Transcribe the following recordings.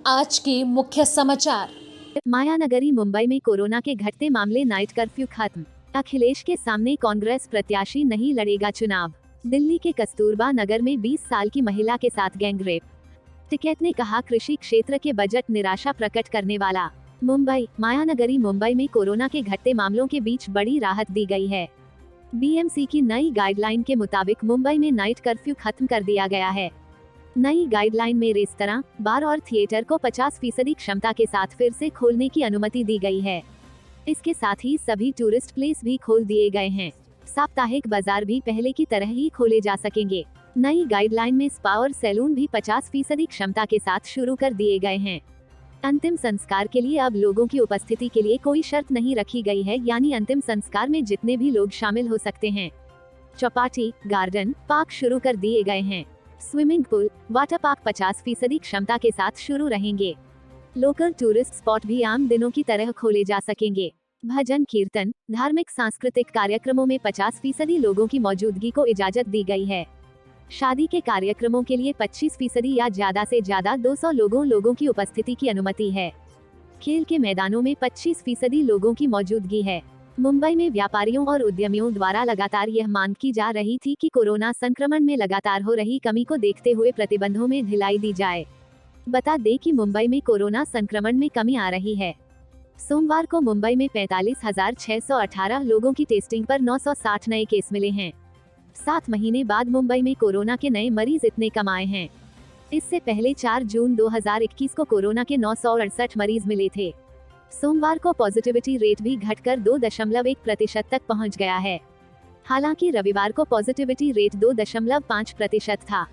आज के मुख्य समाचार। मायानगरी मुंबई में कोरोना के घटते मामले, नाइट कर्फ्यू खत्म। अखिलेश के सामने कांग्रेस प्रत्याशी नहीं लड़ेगा चुनाव। दिल्ली के कस्तूरबा नगर में 20 साल की महिला के साथ गैंगरेप। टिकैत ने कहा, कृषि क्षेत्र के बजट निराशा प्रकट करने वाला। मुंबई, मायानगरी मुंबई में कोरोना के घटते मामलों के बीच बड़ी राहत दी गई है। बीएमसी की नई गाइडलाइन के मुताबिक मुंबई में नाइट कर्फ्यू खत्म कर दिया गया है। नई गाइडलाइन में रेस्तरां, बार और थिएटर को 50% क्षमता के साथ फिर से खोलने की अनुमति दी गई है। इसके साथ ही सभी टूरिस्ट प्लेस भी खोल दिए गए हैं। साप्ताहिक बाजार भी पहले की तरह ही खोले जा सकेंगे। नई गाइडलाइन में स्पा और सैलून भी 50% क्षमता के साथ शुरू कर दिए गए हैं। अंतिम संस्कार के लिए अब लोगों की उपस्थिति के लिए कोई शर्त नहीं रखी गई है, यानी अंतिम संस्कार में जितने भी लोग शामिल हो सकते हैं। चौपाटी, गार्डन, पार्क शुरू कर दिए गए हैं। स्विमिंग पूल, वाटर पार्क 50% क्षमता के साथ शुरू रहेंगे। लोकल टूरिस्ट स्पॉट भी आम दिनों की तरह खोले जा सकेंगे। भजन कीर्तन, धार्मिक सांस्कृतिक कार्यक्रमों में 50% लोगों की मौजूदगी को इजाजत दी गई है। शादी के कार्यक्रमों के लिए 25% या ज्यादा से ज्यादा 200 लोगों की उपस्थिति की अनुमति है। खेल के मैदानों में 25% लोगों की मौजूदगी है। मुंबई में व्यापारियों और उद्यमियों द्वारा लगातार यह मांग की जा रही थी कि कोरोना संक्रमण में लगातार हो रही कमी को देखते हुए प्रतिबंधों में ढिलाई दी जाए। बता दें कि मुंबई में कोरोना संक्रमण में कमी आ रही है। सोमवार को मुंबई में 45,618 लोगों की टेस्टिंग पर 960 नए केस मिले हैं। 7 महीने बाद मुंबई में कोरोना के नए मरीज इतने कम आए हैं। इससे पहले 4 जून 2021 को कोरोना के 968 मरीज मिले थे। सोमवार को पॉजिटिविटी रेट भी घटकर 2.1% तक पहुंच गया है। हालांकि रविवार को पॉजिटिविटी रेट 2.5% था।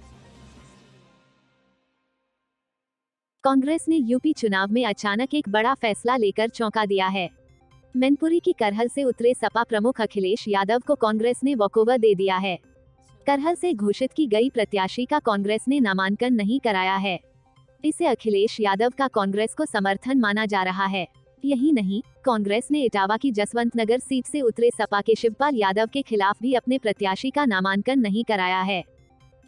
कांग्रेस ने यूपी चुनाव में अचानक एक बड़ा फैसला लेकर चौंका दिया है। मैनपुरी की करहल से उतरे सपा प्रमुख अखिलेश यादव को कांग्रेस ने वॉकओवर दे दिया है। करहल से घोषित की गई प्रत्याशी का कांग्रेस ने नामांकन नहीं कराया है। इसे अखिलेश यादव का कांग्रेस को समर्थन माना जा रहा है। यही नहीं, कांग्रेस ने इटावा की जसवंत नगर सीट से उतरे सपा के शिवपाल यादव के खिलाफ भी अपने प्रत्याशी का नामांकन नहीं कराया है।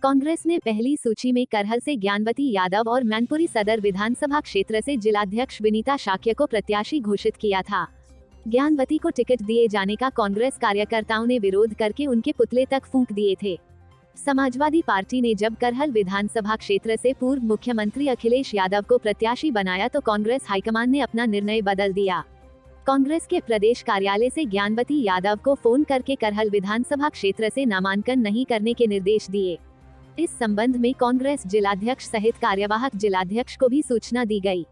कांग्रेस ने पहली सूची में करहल से ज्ञानवती यादव और मैनपुरी सदर विधानसभा क्षेत्र से जिलाध्यक्ष विनीता शाक्य को प्रत्याशी घोषित किया था। ज्ञानवती को टिकट दिए जाने का कांग्रेस कार्यकर्ताओं ने विरोध करके उनके पुतले तक फूंक दिए थे। समाजवादी पार्टी ने जब करहल विधानसभा क्षेत्र से पूर्व मुख्यमंत्री अखिलेश यादव को प्रत्याशी बनाया तो कांग्रेस हाईकमान ने अपना निर्णय बदल दिया। कांग्रेस के प्रदेश कार्यालय से ज्ञानवती यादव को फोन करके करहल विधानसभा क्षेत्र से नामांकन नहीं करने के निर्देश दिए। इस संबंध में कांग्रेस जिलाध्यक्ष सहित कार्यवाहक जिलाध्यक्ष को भी सूचना दी गई।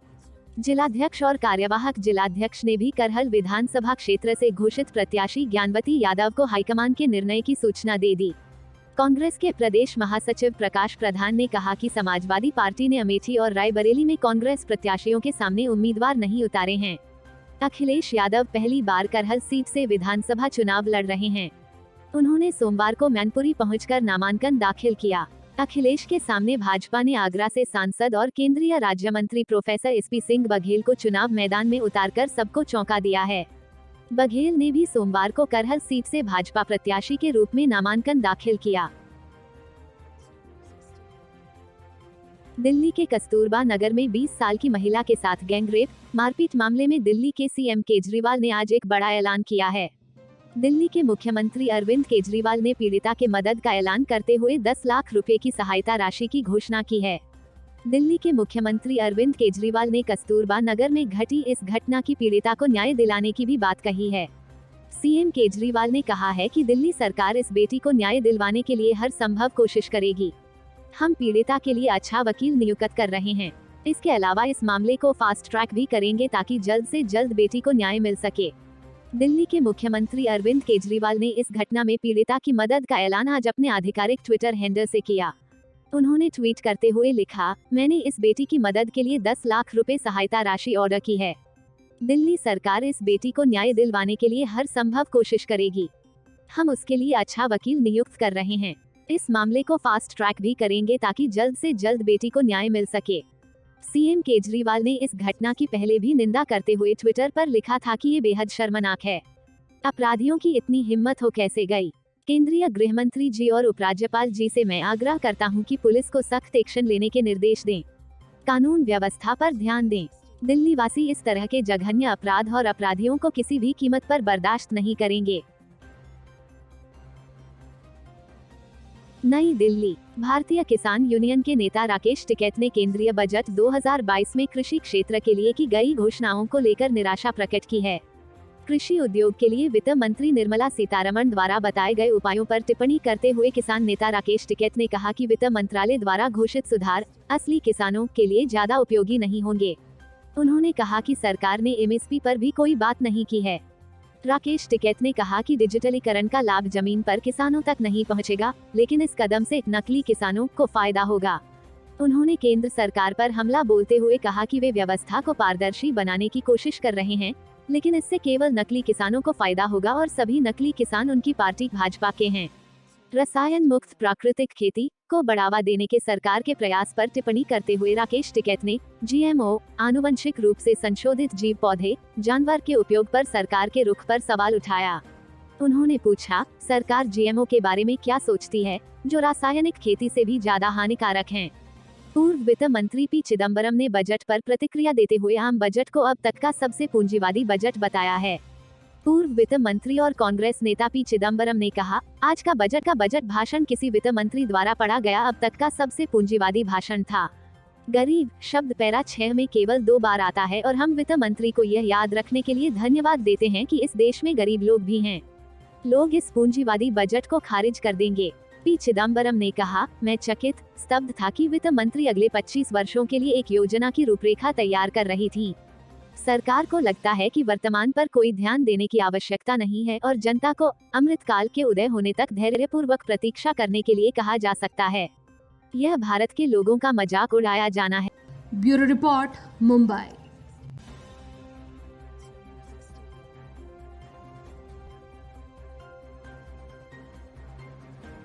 जिलाध्यक्ष और कार्यवाहक जिलाध्यक्ष ने भी करहल विधानसभा क्षेत्र से घोषित प्रत्याशी ज्ञानवती यादव को हाईकमान के निर्णय की सूचना दे दी। कांग्रेस के प्रदेश महासचिव प्रकाश प्रधान ने कहा कि समाजवादी पार्टी ने अमेठी और रायबरेली में कांग्रेस प्रत्याशियों के सामने उम्मीदवार नहीं उतारे हैं। अखिलेश यादव पहली बार करहल सीट से विधानसभा चुनाव लड़ रहे हैं। उन्होंने सोमवार को मैनपुरी पहुंचकर नामांकन दाखिल किया। अखिलेश के सामने भाजपा ने आगरा से सांसद और केंद्रीय राज्य मंत्री प्रोफेसर एसपी सिंह बघेल को चुनाव मैदान में उतारकर सबको चौंका दिया है। बघेल ने भी सोमवार को करहल सीट से भाजपा प्रत्याशी के रूप में नामांकन दाखिल किया। दिल्ली के कस्तूरबा नगर में 20 साल की महिला के साथ गैंगरेप, मारपीट मामले में दिल्ली के सीएम केजरीवाल ने आज एक बड़ा ऐलान किया है। दिल्ली के मुख्यमंत्री अरविंद केजरीवाल ने पीड़िता के मदद का ऐलान करते हुए 10 लाख रुपए की सहायता राशि की घोषणा की है। दिल्ली के मुख्यमंत्री अरविंद केजरीवाल ने कस्तूरबा नगर में घटी इस घटना की पीड़िता को न्याय दिलाने की भी बात कही है। सीएम केजरीवाल ने कहा है कि दिल्ली सरकार इस बेटी को न्याय दिलवाने के लिए हर संभव कोशिश करेगी। हम पीड़िता के लिए अच्छा वकील नियुक्त कर रहे हैं। इसके अलावा इस मामले को फास्ट ट्रैक भी करेंगे ताकि जल्द से जल्द बेटी को न्याय मिल सके। दिल्ली के मुख्यमंत्री अरविंद केजरीवाल ने इस घटना में पीड़िता की मदद का ऐलान आज अपने आधिकारिक ट्विटर हैंडल से किया। उन्होंने ट्वीट करते हुए लिखा, मैंने इस बेटी की मदद के लिए 10 लाख रुपए सहायता राशि ऑर्डर की है। दिल्ली सरकार इस बेटी को न्याय दिलवाने के लिए हर संभव कोशिश करेगी। हम उसके लिए अच्छा वकील नियुक्त कर रहे हैं। इस मामले को फास्ट ट्रैक भी करेंगे ताकि जल्द से जल्द बेटी को न्याय मिल सके। सीएम केजरीवाल ने इस घटना की पहले भी निंदा करते हुए ट्विटर पर लिखा था कि ये बेहद शर्मनाक है। अपराधियों की इतनी हिम्मत हो कैसे गई। केंद्रीय गृह मंत्री जी और उपराज्यपाल जी से मैं आग्रह करता हूं कि पुलिस को सख्त एक्शन लेने के निर्देश दें। कानून व्यवस्था पर ध्यान दें। दिल्ली वासी इस तरह के जघन्य अपराध और अपराधियों को किसी भी कीमत पर बर्दाश्त नहीं करेंगे। नई दिल्ली। भारतीय किसान यूनियन के नेता राकेश टिकैत ने केंद्रीय बजट 2022 में कृषि क्षेत्र के लिए की गई घोषणाओं को लेकर निराशा प्रकट की है। कृषि उद्योग के लिए वित्त मंत्री निर्मला सीतारमण द्वारा बताए गए उपायों पर टिप्पणी करते हुए किसान नेता राकेश टिकैत ने कहा कि वित्त मंत्रालय द्वारा घोषित सुधार असली किसानों के लिए ज्यादा उपयोगी नहीं होंगे। उन्होंने कहा कि सरकार ने एमएसपी पर भी कोई बात नहीं की है। राकेश टिकैत ने कहा कि डिजिटलीकरण का लाभ जमीन पर किसानों तक नहीं पहुंचेगा, लेकिन इस कदम से नकली किसानों को फायदा होगा। उन्होंने केंद्र सरकार पर हमला बोलते हुए कहा कि वे व्यवस्था को पारदर्शी बनाने की कोशिश कर रहे हैं, लेकिन इससे केवल नकली किसानों को फायदा होगा और सभी नकली किसान उनकी पार्टी भाजपा के हैं। रसायन मुक्त प्राकृतिक खेती को बढ़ावा देने के सरकार के प्रयास पर टिप्पणी करते हुए राकेश टिकैत ने जीएमओ, आनुवंशिक रूप से संशोधित जीव पौधे, जानवर के उपयोग पर सरकार के रुख पर सवाल उठाया। उन्होंने पूछा, सरकार जीएमओ के बारे में क्या सोचती है, जो रासायनिक खेती से भी ज्यादा हानिकारक हैं। पूर्व वित्त मंत्री पी चिदम्बरम ने बजट पर प्रतिक्रिया देते हुए आम बजट को अब तक का सबसे पूंजीवादी बजट बताया है। पूर्व वित्त मंत्री और कांग्रेस नेता पी चिदम्बरम ने कहा, आज का बजट भाषण किसी वित्त मंत्री द्वारा पढ़ा गया अब तक का सबसे पूंजीवादी भाषण था। गरीब शब्द पैरा 6 में केवल 2 बार आता है और हम वित्त मंत्री को यह याद रखने के लिए धन्यवाद देते हैं कि इस देश में गरीब लोग भी हैं। लोग इस पूंजीवादी बजट को खारिज कर देंगे। पी चिदम्बरम ने कहा, मैं चकित स्तब्ध था कि वित्त मंत्री अगले 25 वर्षों के लिए एक योजना की रूपरेखा तैयार कर रही थी। सरकार को लगता है कि वर्तमान पर कोई ध्यान देने की आवश्यकता नहीं है और जनता को अमृतकाल के उदय होने तक धैर्यपूर्वक प्रतीक्षा करने के लिए कहा जा सकता है। यह भारत के लोगों का मजाक उड़ाया जाना है। Bureau report, Mumbai.